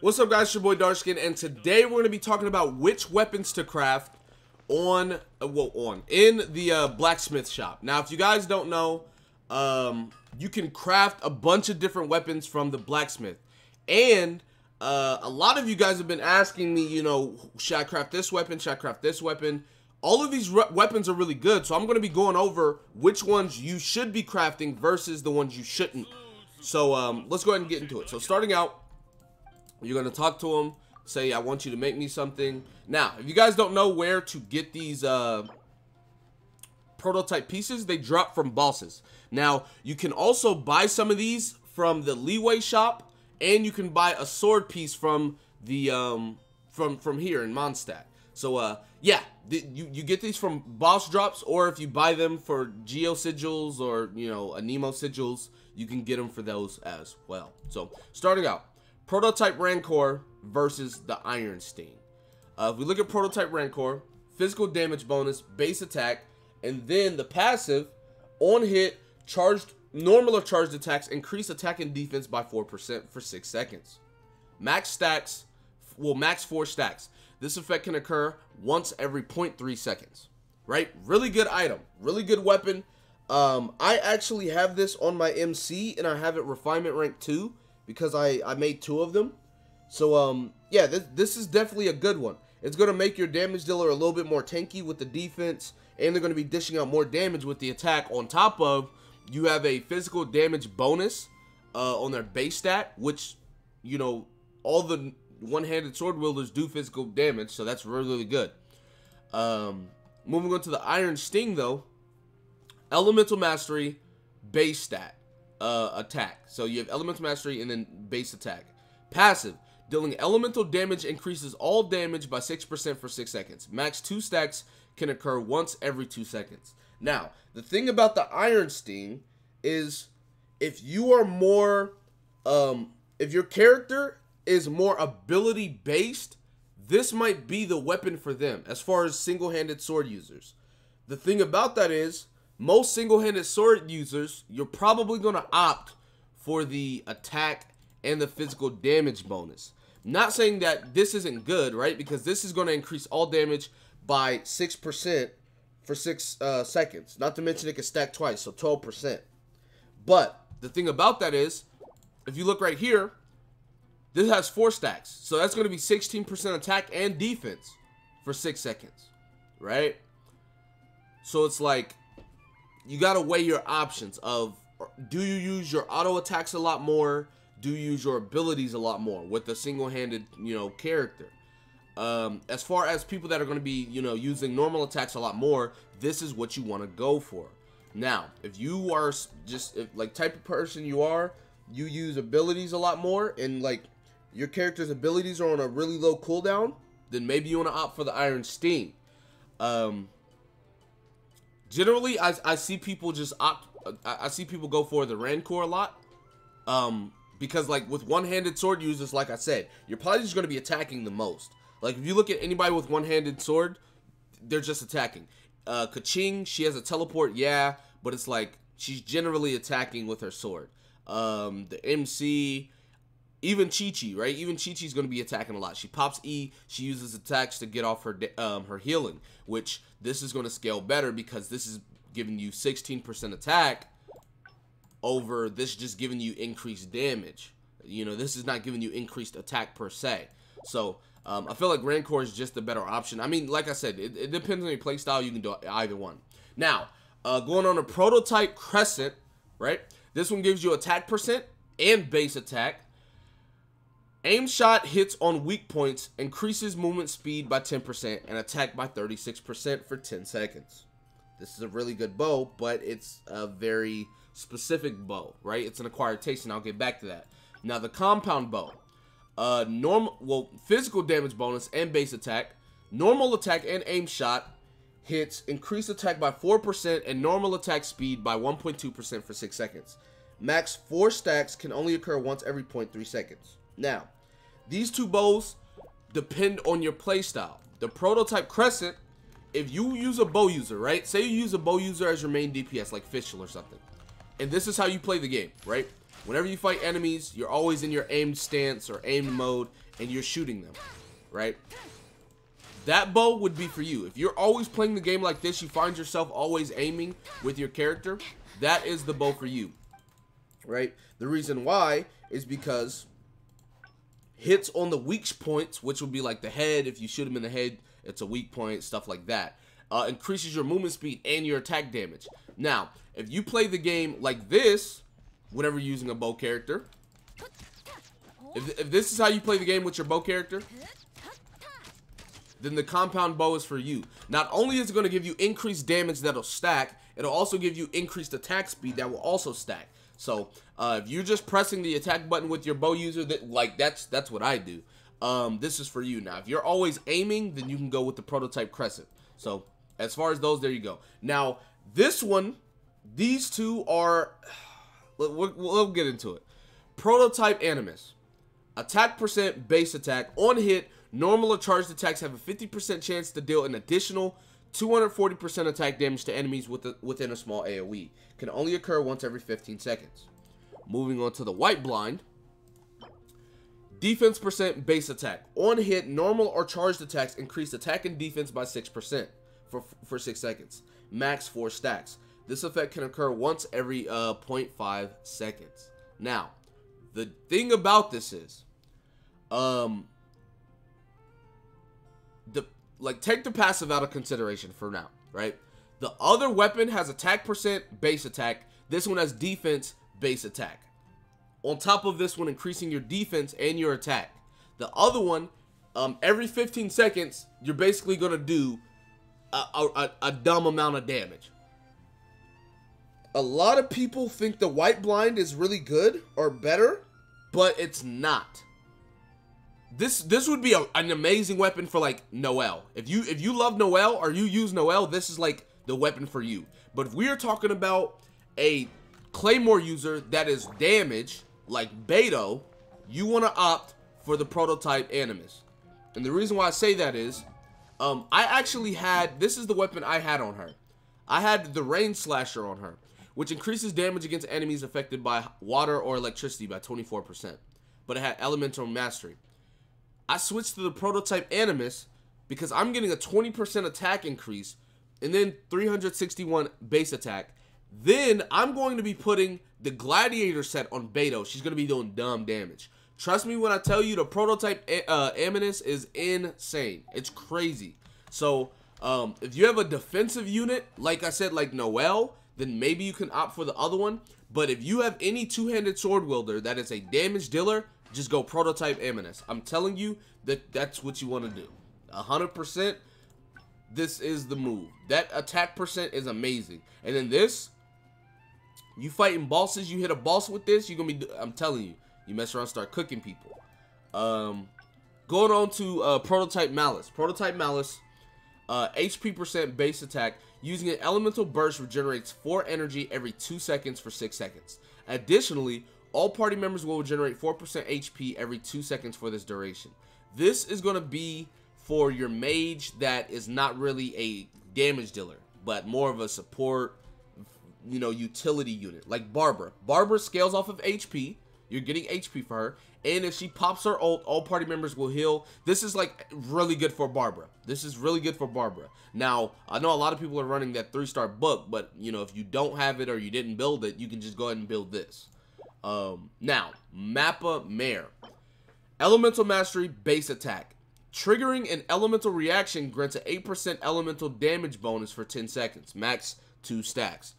What's up, guys? It's your boy Darkskin, and today we're going to be talking about which weapons to craft in the blacksmith shop. Now, if you guys don't know, you can craft a bunch of different weapons from the blacksmith, and a lot of you guys have been asking me, you know, should I craft this weapon? Should I craft this weapon? All of these weapons are really good, so I'm going to be going over which ones you should be crafting versus the ones you shouldn't. So let's go ahead and get into it. So starting out, you're going to talk to them, say, I want you to make me something. Now, if you guys don't know where to get these prototype pieces, they drop from bosses. Now, you can also buy some of these from the Leeway shop, and you can buy a sword piece from the from here in Mondstadt. So yeah, you get these from boss drops, or if you buy them for Geo sigils or, you know, Anemo sigils, you can get them for those as well. So starting out, Prototype Rancor versus the Iron Sting. If we look at Prototype Rancor, physical damage bonus, base attack, and then the passive, on hit, charged, normal or charged attacks increase attack and defense by 4% for 6 seconds. Max stacks, well, max 4 stacks. This effect can occur once every 0.3 seconds. Right? Really good item. Really good weapon. I actually have this on my MC, and I have it refinement rank 2. Because I made 2 of them. So, yeah, this is definitely a good one. It's going to make your damage dealer a little bit more tanky with the defense. And they're going to be dishing out more damage with the attack. On top of, you have a physical damage bonus on their base stat. Which, you know, all the one-handed sword wielders do physical damage. So that's really, really good. Moving on to the Iron Sting, though. Elemental Mastery, base stat. Attack. So you have elemental mastery and then base attack. Passive, dealing elemental damage increases all damage by 6% for 6 seconds. Max 2 stacks can occur once every 2 seconds. Now, the thing about the Iron Sting is if you are more, if your character is more ability based, this might be the weapon for them as far as single-handed sword users. The thing about that is, most single-handed sword users, you're probably going to opt for the attack and the physical damage bonus. Not saying that this isn't good, right? Because this is going to increase all damage by 6% for 6 seconds. Not to mention it can stack twice, so 12%. But the thing about that is, if you look right here, this has 4 stacks. So that's going to be 16% attack and defense for 6 seconds, right? So it's like, you gotta weigh your options of, do you use your auto attacks a lot more? Do you use your abilities a lot more with a single-handed, you know, character? As far as people that are going to be, you know, using normal attacks a lot more, this is what you want to go for. Now, if you are just, like, type of person you are, you use abilities a lot more, and, like, your character's abilities are on a really low cooldown, then maybe you want to opt for the Iron Sting. Generally, I see people just opt. I see people go for the Rancor a lot, because like with one-handed sword users, like I said, you're probably just going to be attacking the most. Like if you look at anybody with one-handed sword, they're just attacking. Keqing, she has a teleport, yeah, but it's like she's generally attacking with her sword. The MC, even Qiqi, right? Even Qiqi's going to be attacking a lot. She pops E, she uses attacks to get off her her healing, which this is going to scale better because this is giving you 16% attack over this just giving you increased damage. You know, this is not giving you increased attack per se. So, I feel like Rancor is just a better option. I mean, like I said, it depends on your playstyle. You can do either one. Now, going on a Prototype Crescent, right? This one gives you attack percent and base attack. Aim shot hits on weak points, increases movement speed by 10% and attack by 36% for 10 seconds. This is a really good bow, but it's a very specific bow, right? It's an acquired taste, and I'll get back to that. Now, the compound bow. Physical damage bonus and base attack. Normal attack and aim shot hits increase attack by 4% and normal attack speed by 1.2% for 6 seconds. Max 4 stacks can only occur once every 0.3 seconds. Now, these two bows depend on your playstyle. The Prototype Crescent, if you use a bow user, right? Say you use a bow user as your main DPS, like Fischl or something. And this is how you play the game, right? Whenever you fight enemies, you're always in your aimed stance or aimed mode, and you're shooting them, right? That bow would be for you. If you're always playing the game like this, you find yourself always aiming with your character, that is the bow for you, right? The reason why is because hits on the weak points, which would be like the head, if you shoot him in the head, it's a weak point, stuff like that. Increases your movement speed and your attack damage. Now, if you play the game like this, whenever you're using a bow character, if this is how you play the game with your bow character, then the compound bow is for you. Not only is it going to give you increased damage that'll stack, it'll also give you increased attack speed that will also stack. So, if you're just pressing the attack button with your bow user, that's what I do. This is for you. Now, if you're always aiming, then you can go with the prototype crescent. So, as far as those, there you go. Now, this one, these two are, we'll get into it. Prototype Animus. Attack percent, base attack. On hit, normal or charged attacks have a 50% chance to deal an additional 240% attack damage to enemies within a small AoE. Can only occur once every 15 seconds. Moving on to the White Blind. Defense percent, base attack. On hit, normal or charged attacks increase attack and defense by 6% for 6 seconds. Max 4 stacks. This effect can occur once every 0.5 seconds. Now, the thing about this is, take the passive out of consideration for now, right? The other weapon has attack percent, base attack. This one has defense, base attack. On top of this one, increasing your defense and your attack. The other one, every 15 seconds, you're basically going to do a dumb amount of damage. A lot of people think the White Blind is really good or better, but it's not. This would be an amazing weapon for like Noelle. If you love Noelle or you use Noelle, this is like the weapon for you. But if we are talking about a Claymore user that is damage like Beto, you want to opt for the prototype Animus. And the reason why I say that is, I actually had, this is the weapon I had on her. I had the Rain Slasher on her, which increases damage against enemies affected by water or electricity by 24%. But it had Elemental Mastery. I switched to the prototype Animus because I'm getting a 20% attack increase and then 361 base attack. Then I'm going to be putting the Gladiator set on Beto. She's going to be doing dumb damage. Trust me when I tell you the prototype Animus is insane. It's crazy. So if you have a defensive unit, like I said, like Noelle, then maybe you can opt for the other one. But if you have any two-handed sword wielder that is a damage dealer, just go prototype Animus. I'm telling you that's what you want to do. 100%, this is the move. That attack percent is amazing. And then this, you fighting bosses, you hit a boss with this, you're going to be, I'm telling you, you mess around, start cooking people. Going on to prototype Malice. Prototype Malice, HP percent base attack. Using an elemental burst regenerates 4 energy every 2 seconds for 6 seconds. Additionally, all party members will generate 4% HP every 2 seconds for this duration. This is going to be for your mage that is not really a damage dealer, but more of a support, you know, utility unit. Like Barbara. Barbara scales off of HP. You're getting HP for her. And if she pops her ult, all party members will heal. This is like really good for Barbara. This is really good for Barbara. Now, I know a lot of people are running that 3-star book, but you know, if you don't have it or you didn't build it, you can just go ahead and build this. Now, Mappa Mare. Elemental Mastery, base attack. Triggering an elemental reaction grants an 8% elemental damage bonus for 10 seconds. Max 2 stacks.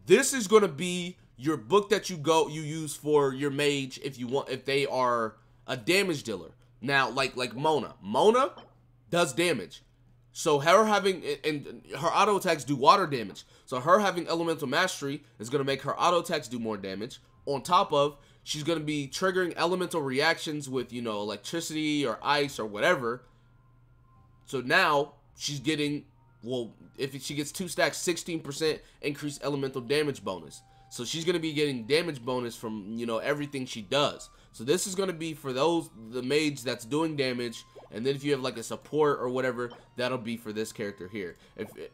This is going to be your book that you use for your mage if they are a damage dealer. Now, like Mona. Mona does damage. So her having, and her auto attacks do water damage. So her having elemental mastery is going to make her auto attacks do more damage. On top of, she's going to be triggering elemental reactions with, you know, electricity or ice or whatever. So now she's getting, well, if she gets 2 stacks, 16% increased elemental damage bonus. So she's going to be getting damage bonus from, you know, everything she does. So this is going to be for the mage that's doing damage. And then if you have like a support or whatever, that'll be for this character here.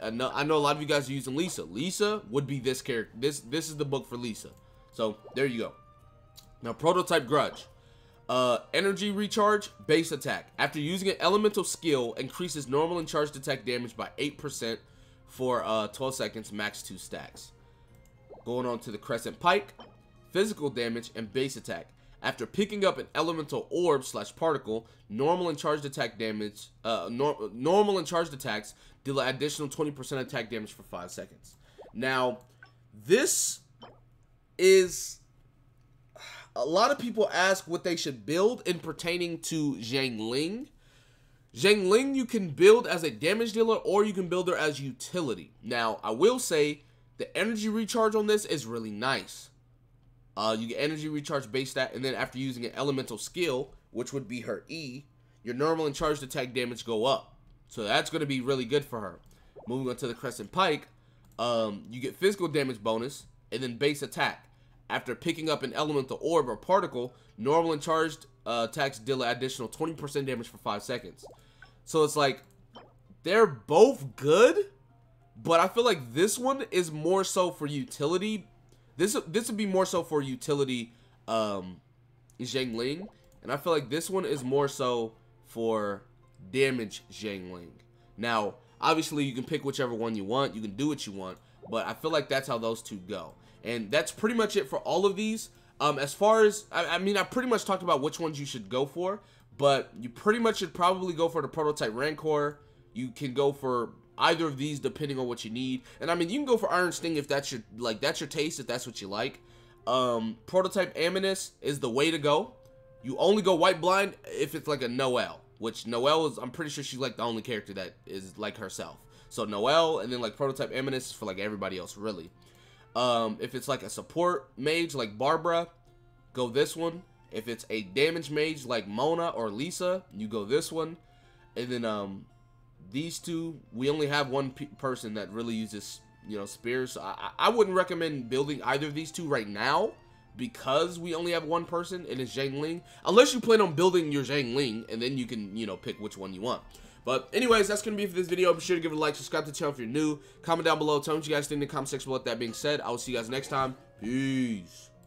I know a lot of you guys are using Lisa. Lisa would be this character. This is the book for Lisa. So there you go. Now, Prototype Grudge. Energy recharge, base attack. After using an elemental skill, increases normal and charged attack damage by 8% for 12 seconds, max 2 stacks. Going on to the Crescent Pike. Physical damage and base attack. After picking up an elemental orb / particle, normal and charged attack damage, normal and charged attacks deal an additional 20% attack damage for 5 seconds. Now, this is... A lot of people ask what they should build in pertaining to Xiangling. Xiangling you can build as a damage dealer or you can build her as utility. Now, I will say the energy recharge on this is really nice. You get energy recharge base stat, and then after using an elemental skill, which would be her E, your normal and charged attack damage go up. So that's going to be really good for her. Moving on to the Crescent Pike, you get physical damage bonus, and then base attack. After picking up an elemental orb or particle, normal and charged attacks deal an additional 20% damage for 5 seconds. So it's like, they're both good, but I feel like this one is more so for utility. This would be more so for utility Xiangling, and I feel like this one is more so for damage Xiangling. Now, obviously, you can pick whichever one you want. You can do what you want, but I feel like that's how those two go. And that's pretty much it for all of these. As far as, I mean, I pretty much talked about which ones you should go for, but you pretty much should probably go for the Prototype Rancor. You can go for either of these depending on what you need. And I mean, you can go for Iron Sting if that's your, that's your taste, if that's what you like. Prototype Amunis is the way to go. You only go White Blind if it's like a Noelle, which Noelle is, I'm pretty sure she's like the only character that is like herself. So Noelle, and then like Prototype Amunis for like everybody else, really. If it's like a support mage like Barbara, go this one. If it's a damage mage like Mona or Lisa, you go this one. And then these two, we only have one person that really uses, you know, spears. So I wouldn't recommend building either of these two right now because we only have one person and it's Xiangling. Unless you plan on building your Xiangling, and then you can, you know, pick which one you want. But anyways, that's going to be it for this video. Be sure to give it a like, subscribe to the channel if you're new. Comment down below. Tell me what you guys think in the comment section below. With that being said, I will see you guys next time. Peace.